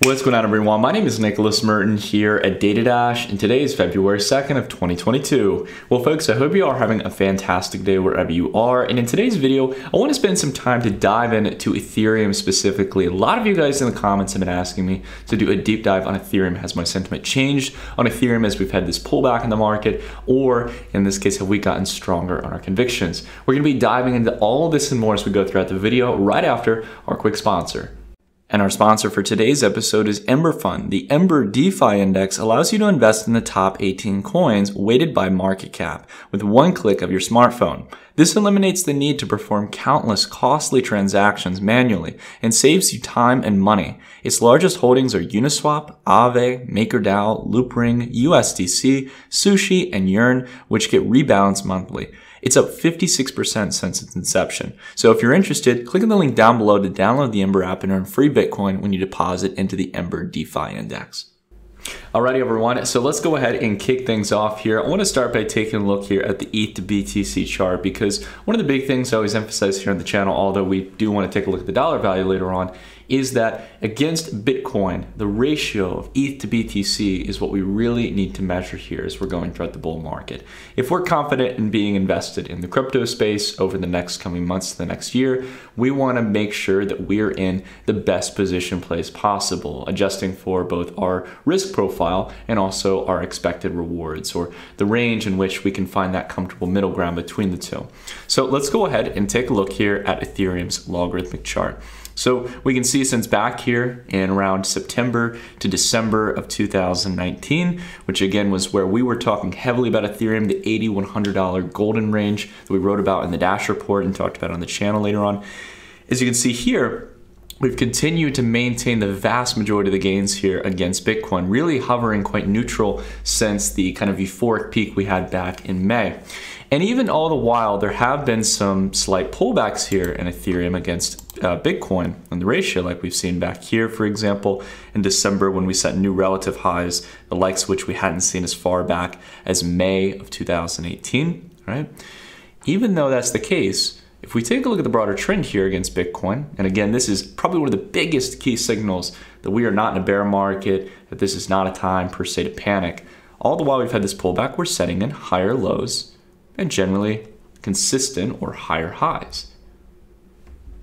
What's going on, everyone? My name is Nicholas Merton here at DataDash, and today is February 2nd of 2022. Well, folks, I hope you are having a fantastic day wherever you are, and in today's video, I want to spend some time to dive into Ethereum specifically. A lot of you guys in the comments have been asking me to do a deep dive on Ethereum. Has my sentiment changed on Ethereum as we've had this pullback in the market, or in this case, have we gotten stronger on our convictions? We're going to be diving into all of this and more as we go throughout the video right after our quick sponsor. And our sponsor for today's episode is Ember Fund. The Ember DeFi Index allows you to invest in the top 18 coins weighted by market cap with one click of your smartphone. This eliminates the need to perform countless costly transactions manually and saves you time and money. Its largest holdings are Uniswap, Aave, MakerDAO, Loopring, USDC, Sushi, and Yearn, which get rebalanced monthly. It's up 56% since its inception. So if you're interested, click on the link down below to download the Ember app and earn free Bitcoin when you deposit into the Ember DeFi Index. Alrighty, everyone, so let's go ahead and kick things off here. I want to start by taking a look here at the ETH to BTC chart, because one of the big things I always emphasize here on the channel, although we do want to take a look at the dollar value later on, is that against Bitcoin, the ratio of ETH to BTC is what we really need to measure here as we're going throughout the bull market. If we're confident in being invested in the crypto space over the next coming months to the next year, we want to make sure that we're in the best position place possible, adjusting for both our risk profile and also our expected rewards, or the range in which we can find that comfortable middle ground between the two. So let's go ahead and take a look here at Ethereum's logarithmic chart. So we can see since back here in around September to December of 2019, which again was where we were talking heavily about Ethereum, the $80–100 golden range that we wrote about in the Dash report and talked about on the channel later on. As you can see here, we've continued to maintain the vast majority of the gains here against Bitcoin, really hovering quite neutral since the kind of euphoric peak we had back in May. And even all the while, there have been some slight pullbacks here in Ethereum against Bitcoin and the ratio, like we've seen back here, for example, in December when we set new relative highs, the likes of which we hadn't seen as far back as May of 2018, right? Even though that's the case, if we take a look at the broader trend here against Bitcoin, and again, this is probably one of the biggest key signals that we are not in a bear market, that this is not a time per se to panic. All the while we've had this pullback, we're setting in higher lows and generally consistent or higher highs.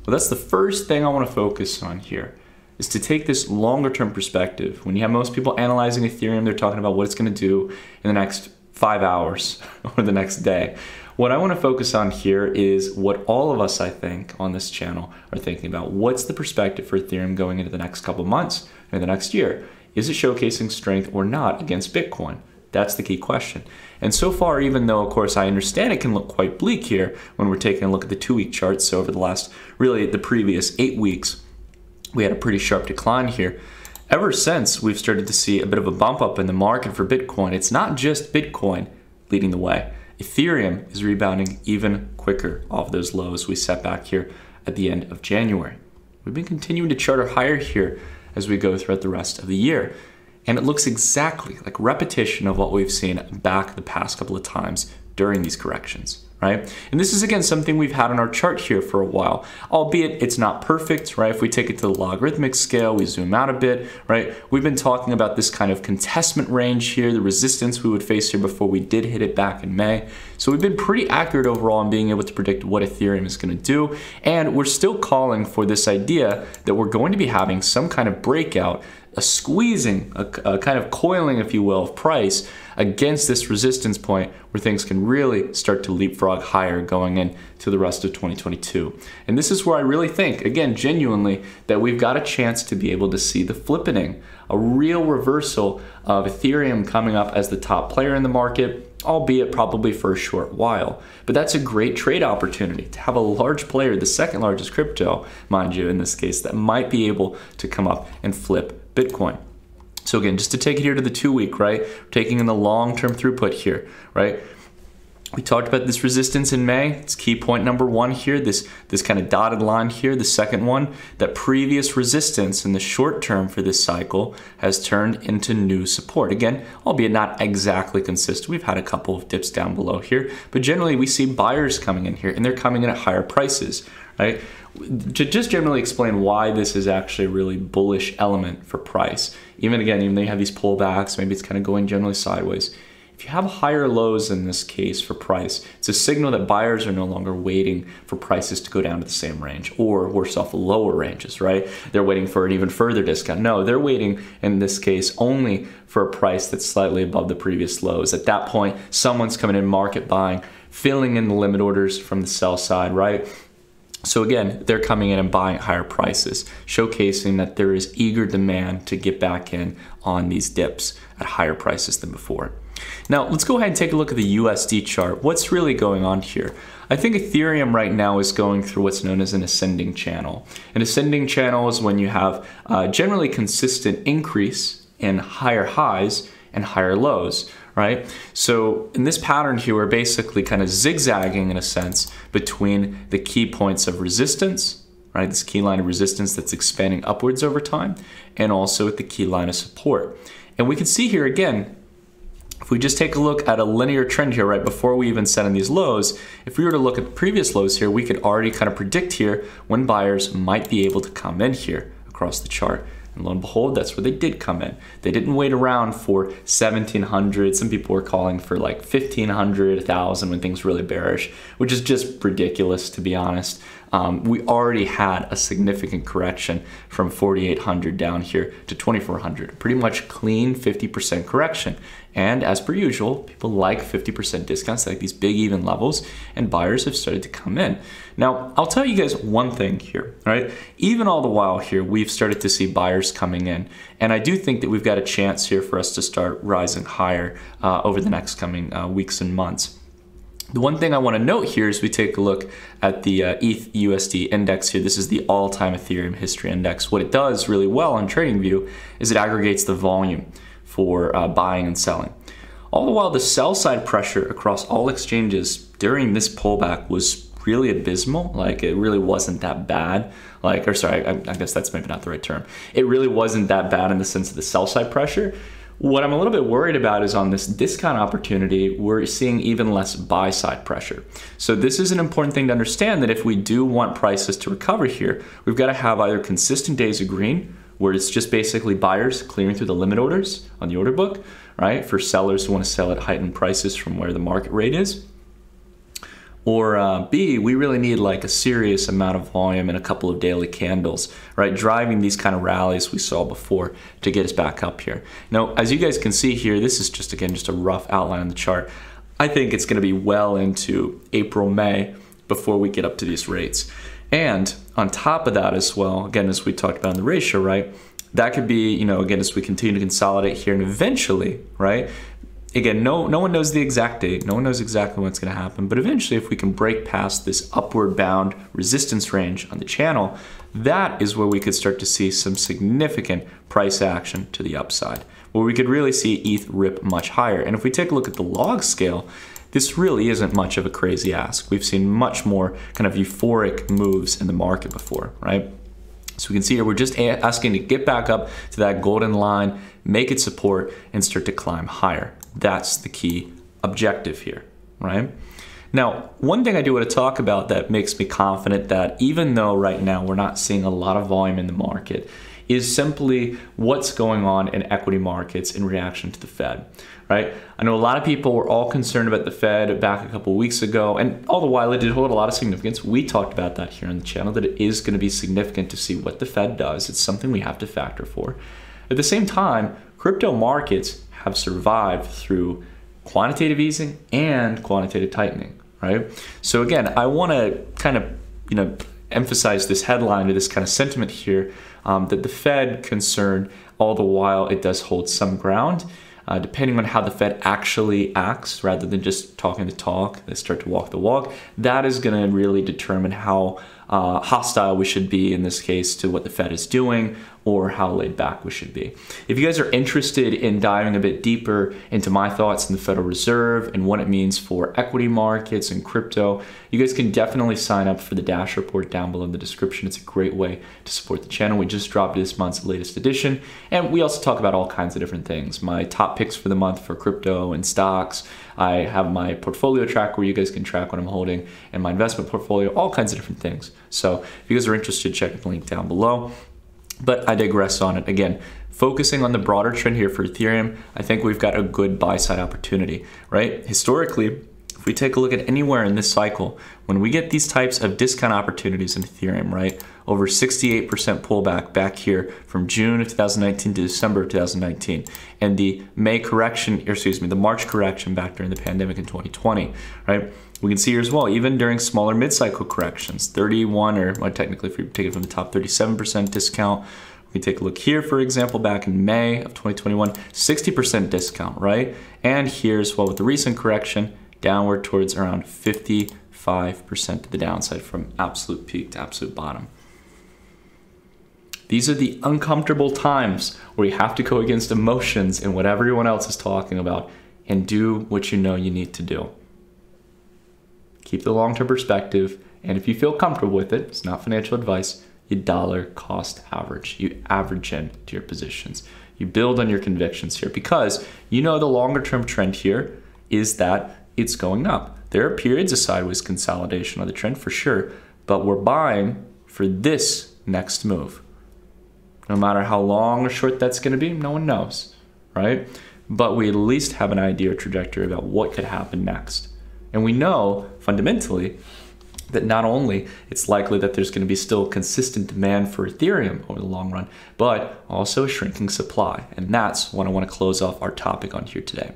Well, that's the first thing I want to focus on here, is to take this longer term perspective. When you have most people analyzing Ethereum, they're talking about what it's going to do in the next 5 hours or the next day. What I want to focus on here is what all of us, I think, on this channel are thinking about. What's the perspective for Ethereum going into the next couple of months or the next year? Is it showcasing strength or not against Bitcoin? That's the key question. And so far, even though, of course, I understand it can look quite bleak here when we're taking a look at the 2-week charts, so over the last, really the previous 8 weeks, we had a pretty sharp decline here. Ever since we've started to see a bit of a bump up in the market for Bitcoin, it's not just Bitcoin leading the way. Ethereum is rebounding even quicker off those lows we set back here at the end of January. We've been continuing to charter higher here as we go throughout the rest of the year. And it looks exactly like repetition of what we've seen back the past couple of times during these corrections, right? And this is, again, something we've had on our chart here for a while, albeit it's not perfect, right? If we take it to the logarithmic scale, we zoom out a bit, right? We've been talking about this kind of contestment range here, the resistance we would face here before we did hit it back in May. So we've been pretty accurate overall in being able to predict what Ethereum is going to do. And we're still calling for this idea that we're going to be having some kind of breakout, a squeezing, a kind of coiling, if you will, of price against this resistance point where things can really start to leapfrog higher going into the rest of 2022. And this is where I really think, again, genuinely, that we've got a chance to be able to see the flippening, a real reversal of Ethereum coming up as the top player in the market, albeit probably for a short while. But that's a great trade opportunity to have a large player, the second largest crypto, mind you, in this case, that might be able to come up and flip Bitcoin. So again, just to take it here to the 2-week, right? We're taking in the long-term throughput here, right? We talked about this resistance in May. It's key point number 1 here, this kind of dotted line here, the second one. That previous resistance in the short term for this cycle has turned into new support. Again, albeit not exactly consistent. We've had a couple of dips down below here, but generally we see buyers coming in here, and they're coming in at higher prices, right? To just generally explain why this is actually a really bullish element for price. Even they have these pullbacks, maybe it's kind of going generally sideways. If you have higher lows in this case for price, it's a signal that buyers are no longer waiting for prices to go down to the same range, or worse off, lower ranges, right? They're waiting for an even further discount. No, they're waiting in this case only for a price that's slightly above the previous lows. At that point, someone's coming in market buying, filling in the limit orders from the sell side, right? So again, they're coming in and buying at higher prices, showcasing that there is eager demand to get back in on these dips at higher prices than before. Now, let's go ahead and take a look at the USD chart. What's really going on here? I think Ethereum right now is going through what's known as an ascending channel. An ascending channel is when you have generally consistent increase in higher highs and higher lows, right? So in this pattern here, we're basically kind of zigzagging in a sense between the key points of resistance, right? This key line of resistance that's expanding upwards over time, and also at the key line of support. And we can see here again, if we just take a look at a linear trend here, right, before we even set in these lows, if we were to look at the previous lows here, we could already kind of predict here when buyers might be able to come in here across the chart. And lo and behold, that's where they did come in. They didn't wait around for 1,700. Some people were calling for like 1,500, 1,000 when things were really bearish, which is just ridiculous, to be honest. We already had a significant correction from 4,800 down here to 2,400. Pretty much clean 50% correction. And as per usual, people like 50% discounts, like these big even levels, and buyers have started to come in. Now, I'll tell you guys one thing here, right? Even all the while here, we've started to see buyers coming in. And I do think that we've got a chance here for us to start rising higher over the next coming weeks and months. The one thing I want to note here is we take a look at the ETH USD index here. This is the all-time Ethereum history index. What it does really well on TradingView is it aggregates the volume for buying and selling. All the while, the sell side pressure across all exchanges during this pullback was really abysmal. Like, it really wasn't that bad. Like, or sorry, I guess that's maybe not the right term. It really wasn't that bad in the sense of the sell side pressure. What I'm a little bit worried about is on this discount opportunity, we're seeing even less buy side pressure. So this is an important thing to understand, that if we do want prices to recover here, we've got to have either consistent days of green, where it's just basically buyers clearing through the limit orders on the order book, right? For sellers who want to sell at heightened prices from where the market rate is. Or B, we really need like a serious amount of volume and a couple of daily candles, right? Driving these kind of rallies we saw before to get us back up here. Now, as you guys can see here, this is just, again, just a rough outline on the chart. I think it's going to be well into April, May before we get up to these rates. And on top of that as well, again, as we talked about in the ratio, right? That could be, you know, again, as we continue to consolidate here and eventually, right? Again, no one knows the exact date. No one knows exactly when it's going to happen. But eventually, if we can break past this upward bound resistance range on the channel, that is where we could start to see some significant price action to the upside, where we could really see ETH rip much higher. And if we take a look at the log scale, this really isn't much of a crazy ask. We've seen much more kind of euphoric moves in the market before, right? So we can see here, we're just asking to get back up to that golden line, make it support, and start to climb higher. That's the key objective here, right? Now, one thing I do want to talk about that makes me confident that even though right now we're not seeing a lot of volume in the market, is simply what's going on in equity markets in reaction to the Fed, right? I know a lot of people were all concerned about the Fed back a couple of weeks ago, and all the while it did hold a lot of significance. We talked about that here on the channel, that it is going to be significant to see what the Fed does. It's something we have to factor for. At the same time, crypto markets have survived through quantitative easing and quantitative tightening, right? So again, I want to kind of, emphasize this headline or this kind of sentiment here, that the Fed concern, all the while it does hold some ground, depending on how the Fed actually acts, rather than just talking the talk, they start to walk the walk. That is going to really determine how hostile we should be in this case to what the Fed is doing, or how laid back we should be. If you guys are interested in diving a bit deeper into my thoughts on the Federal Reserve and what it means for equity markets and crypto, you guys can definitely sign up for the Dash report down below in the description. It's a great way to support the channel. We just dropped this month's latest edition, and we also talk about all kinds of different things. My top picks for the month for crypto and stocks. I have my portfolio track where you guys can track what I'm holding, and my investment portfolio, all kinds of different things. So if you guys are interested, check the link down below. But I digress on it. Again, focusing on the broader trend here for Ethereum, I think we've got a good buy-side opportunity, right? Historically, if we take a look at anywhere in this cycle, when we get these types of discount opportunities in Ethereum, right? Over 68% pullback back here from June of 2019 to December of 2019. And the the March correction back during the pandemic in 2020, right? We can see here as well, even during smaller mid-cycle corrections, 31 or well, technically if we take it from the top, 37% discount. We take a look here, for example, back in May of 2021, 60% discount, right? And here as well with the recent correction, downward towards around 55% to the downside from absolute peak to absolute bottom. These are the uncomfortable times where you have to go against emotions and what everyone else is talking about and do what you know you need to do. Keep the long-term perspective, and if you feel comfortable with it, it's not financial advice, you dollar cost average. You average in to your positions. You build on your convictions here because you know the longer-term trend here is that it's going up. There are periods of sideways consolidation on the trend for sure, but we're buying for this next move. No matter how long or short that's going to be, no one knows, right? But we at least have an idea or trajectory about what could happen next. And we know fundamentally that not only it's likely that there's going to be still consistent demand for Ethereum over the long run, but also a shrinking supply. And that's what I want to close off our topic on here today.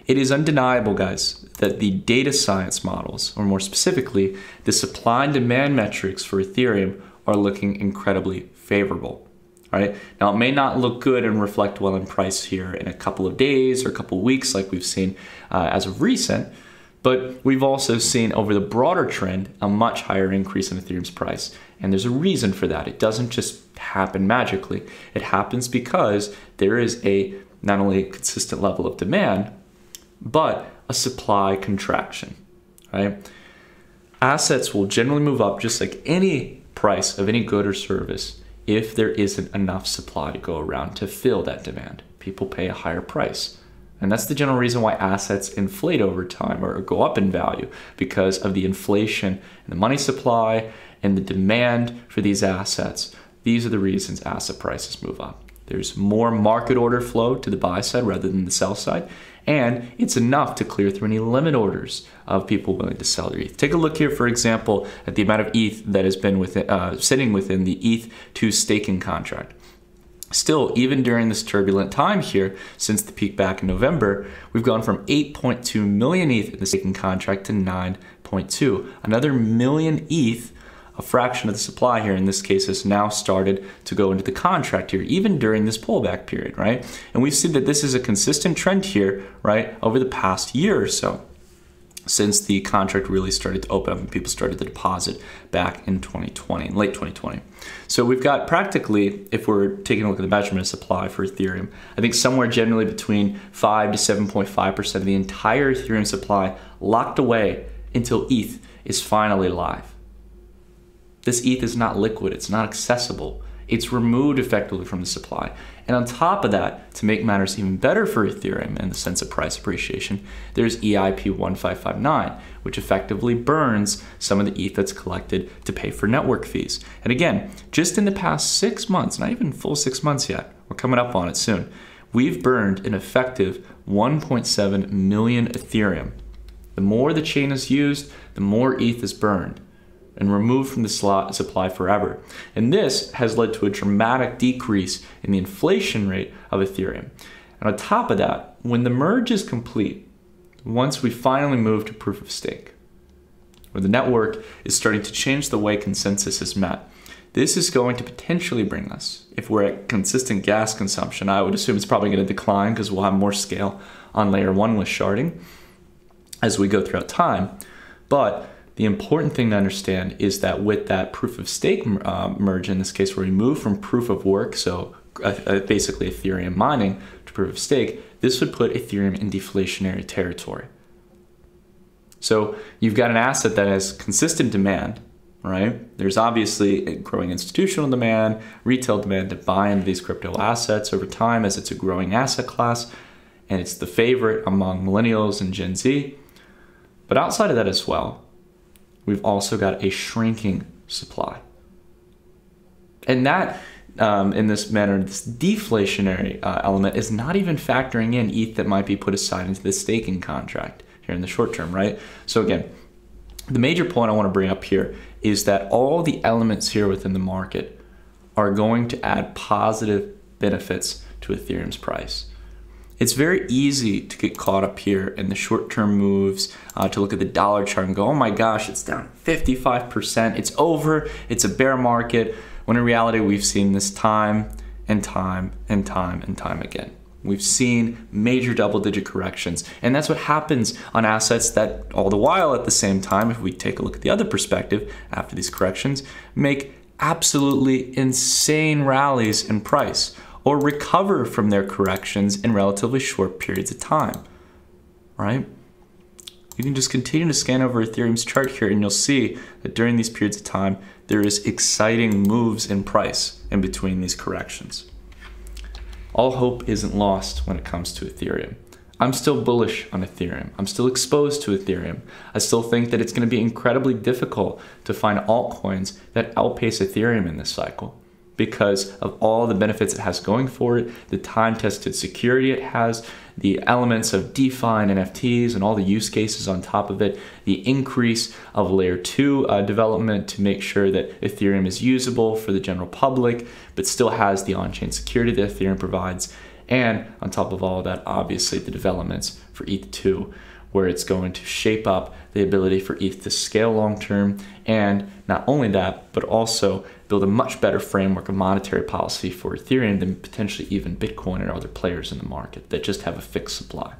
It is undeniable, guys, that the data science models, or more specifically, the supply and demand metrics for Ethereum are looking incredibly favorable. Right? Now, it may not look good and reflect well in price here in a couple of days or a couple of weeks like we've seen as of recent, but we've also seen over the broader trend a much higher increase in Ethereum's price. And there's a reason for that. It doesn't just happen magically. It happens because there is not only a consistent level of demand, but a supply contraction, right? Assets will generally move up just like any price of any good or service if there isn't enough supply to go around to fill that demand. People pay a higher price. And that's the general reason why assets inflate over time or go up in value, because of the inflation in the money supply and the demand for these assets. These are the reasons asset prices move up. There's more market order flow to the buy side rather than the sell side, and it's enough to clear through any limit orders of people willing to sell their ETH. Take a look here, for example, at the amount of ETH that has been sitting within the ETH2 staking contract. Still, even during this turbulent time here, since the peak back in November, we've gone from 8.2 million ETH in the staking contract to 9.2. Another million ETH, a fraction of the supply here in this case, has now started to go into the contract here, even during this pullback period, right? And we've seen that this is a consistent trend here, right, over the past year or so, since the contract really started to open up and people started to deposit back in 2020, in late 2020. So we've got practically, if we're taking a look at the measurement of supply for Ethereum, I think somewhere generally between 5 to 7.5% of the entire Ethereum supply locked away until ETH is finally live. This ETH is not liquid, it's not accessible. It's removed effectively from the supply. And on top of that, to make matters even better for Ethereum in the sense of price appreciation, there's EIP 1559, which effectively burns some of the ETH that's collected to pay for network fees. And again, just in the past 6 months, not even full 6 months yet, we're coming up on it soon, we've burned an effective 1.7 million Ethereum. The more the chain is used, the more ETH is burned and removed from the supply forever. And this has led to a dramatic decrease in the inflation rate of Ethereum. And on top of that, when the merge is complete, once we finally move to proof of stake, where the network is starting to change the way consensus is met, this is going to potentially bring us, if we're at consistent gas consumption, I would assume it's probably going to decline because we'll have more scale on layer 1 with sharding as we go throughout time. But the important thing to understand is that with that proof of stake merge, in this case where we move from proof of work, so basically Ethereum mining, to proof of stake, this would put Ethereum in deflationary territory. So you've got an asset that has consistent demand, right? There's obviously a growing institutional demand, retail demand to buy into these crypto assets over time as it's a growing asset class, and it's the favorite among millennials and Gen Z. But outside of that as well, we've also got a shrinking supply. And that, in this manner, this deflationary element is not even factoring in ETH that might be put aside into the staking contract here in the short term, right? So again, the major point I want to bring up here is that all the elements here within the market are going to add positive benefits to Ethereum's price. It's very easy to get caught up here in the short-term moves, to look at the dollar chart and go, oh my gosh, it's down 55%, it's over, it's a bear market, when in reality we've seen this time and time and time and time again. We've seen major double-digit corrections, and that's what happens on assets that all the while at the same time, if we take a look at the other perspective after these corrections, make absolutely insane rallies in price or recover from their corrections in relatively short periods of time, right? You can just continue to scan over Ethereum's chart here and you'll see that during these periods of time, there is exciting moves in price in between these corrections. All hope isn't lost when it comes to Ethereum. I'm still bullish on Ethereum. I'm still exposed to Ethereum. I still think that it's going to be incredibly difficult to find altcoins that outpace Ethereum in this cycle because of all the benefits it has going for it, the time-tested security it has, the elements of DeFi and NFTs and all the use cases on top of it, the increase of layer 2 development to make sure that Ethereum is usable for the general public, but still has the on-chain security that Ethereum provides. And on top of all of that, obviously the developments for ETH2, where it's going to shape up the ability for ETH to scale long-term, and not only that, but also build a much better framework of monetary policy for Ethereum than potentially even Bitcoin and other players in the market that just have a fixed supply.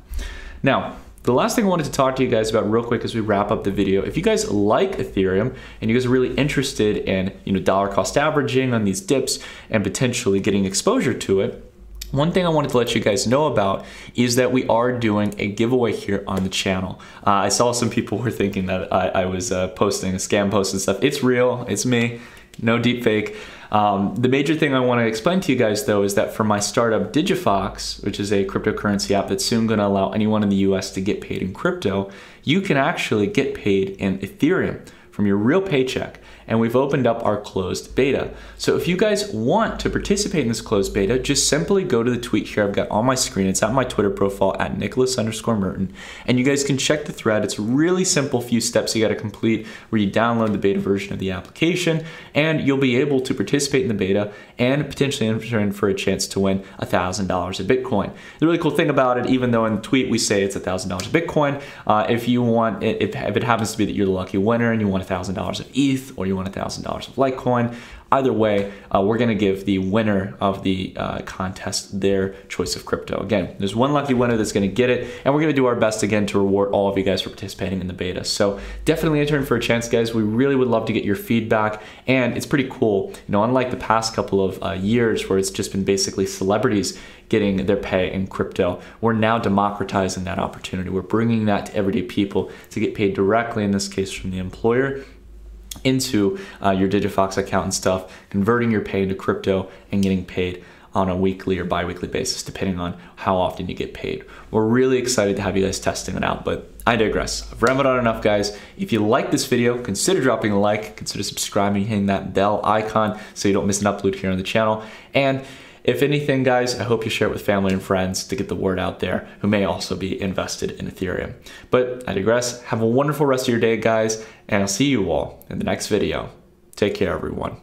Now, the last thing I wanted to talk to you guys about real quick as we wrap up the video, if you guys like Ethereum and you guys are really interested in, dollar cost averaging on these dips and potentially getting exposure to it, one thing I wanted to let you guys know about is that we are doing a giveaway here on the channel. I saw some people were thinking that I was posting a scam post and stuff. It's real, it's me, no deep fake. The major thing I want to explain to you guys though is that for my startup Digifox, which is a cryptocurrency app that's soon going to allow anyone in the US to get paid in crypto, you can actually get paid in Ethereum from your real paycheck. And we've opened up our closed beta. So if you guys want to participate in this closed beta, just simply go to the tweet here I've got on my screen. It's at my Twitter profile at Nicholas_Merton. And you guys can check the thread. It's a really simple few steps you got to complete where you download the beta version of the application and you'll be able to participate in the beta and potentially enter in for a chance to win $1,000 of Bitcoin. The really cool thing about it, even though in the tweet we say it's $1,000 of Bitcoin, if you want, if it happens to be that you're the lucky winner and you want $1,000 of ETH or you want $1,000 of Litecoin, either way, we're going to give the winner of the contest their choice of crypto. Again, there's one lucky winner that's going to get it, and we're going to do our best again to reward all of you guys for participating in the beta. So definitely enter in for a chance, guys. We really would love to get your feedback, and it's pretty cool. Unlike the past couple of years where it's just been basically celebrities getting their pay in crypto, we're now democratizing that opportunity. We're bringing that to everyday people to get paid directly, in this case from the employer, into your Digifox account and stuff, converting your pay into crypto and getting paid on a weekly or bi-weekly basis, depending on how often you get paid. We're really excited to have you guys testing it out, but I digress. I've rambled on enough, guys. If you like this video, consider dropping a like, consider subscribing, hitting that bell icon so you don't miss an upload here on the channel. And if anything, guys, I hope you share it with family and friends to get the word out there who may also be invested in Ethereum. But I digress. Have a wonderful rest of your day, guys, and I'll see you all in the next video. Take care, everyone.